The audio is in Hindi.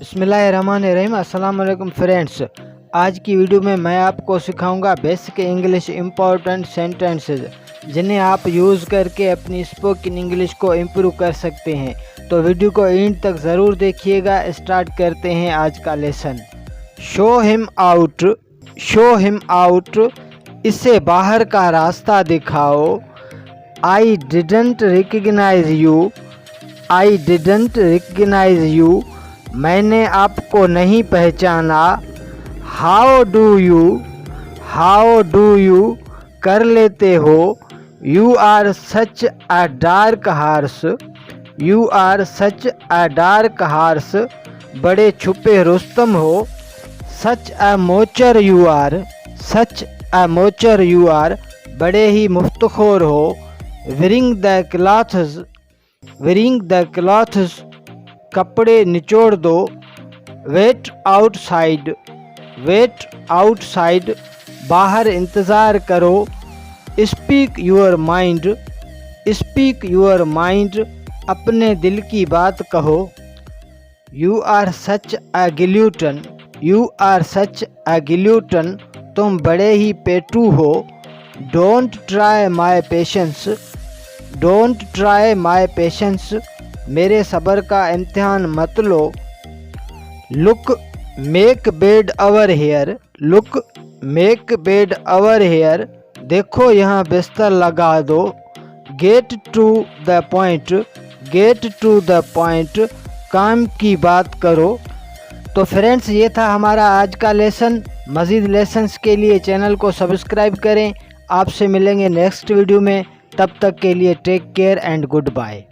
बिस्मिल्लाहिर्रहमानिर्रहीम। अस्सलाम वालेकुम फ्रेंड्स, आज की वीडियो में मैं आपको सिखाऊंगा बेसिक इंग्लिश इम्पोर्टेंट सेंटेंसेस जिन्हें आप यूज़ करके अपनी स्पोकन इंग्लिश को इम्प्रूव कर सकते हैं। तो वीडियो को एंड तक ज़रूर देखिएगा। स्टार्ट करते हैं आज का lesson. Show him out, show him out, इसे बाहर का रास्ता दिखाओ। I didn't recognise you, I didn't recognise you, मैंने आपको नहीं पहचाना। How do you, how do you, कर लेते हो। You are such a dark horse, you are such a dark horse, बड़े छुपे रुस्तम हो। Such a moocher you are, such a moocher you are, बड़े ही मुफ्तखोर हो। Wearing the clothes, विरिंग the clothes, कपड़े निचोड़ दो। वेट आउटसाइड, वेट आउटसाइड, बाहर इंतज़ार करो। Speak your mind, speak your mind, अपने दिल की बात कहो। You are such a glutton, you are such a glutton, तुम बड़े ही पेटू हो। Don't try my patience, don't try my patience, मेरे सब्र का इम्तिहान मत लो। Look make bed over here, look make bed over here, देखो यहाँ बिस्तर लगा दो। Get to the point, get to the point, काम की बात करो। तो फ्रेंड्स, ये था हमारा आज का लेसन। मज़ीद लेसन्स के लिए चैनल को सब्सक्राइब करें। आपसे मिलेंगे नेक्स्ट वीडियो में, तब तक के लिए take care and good bye.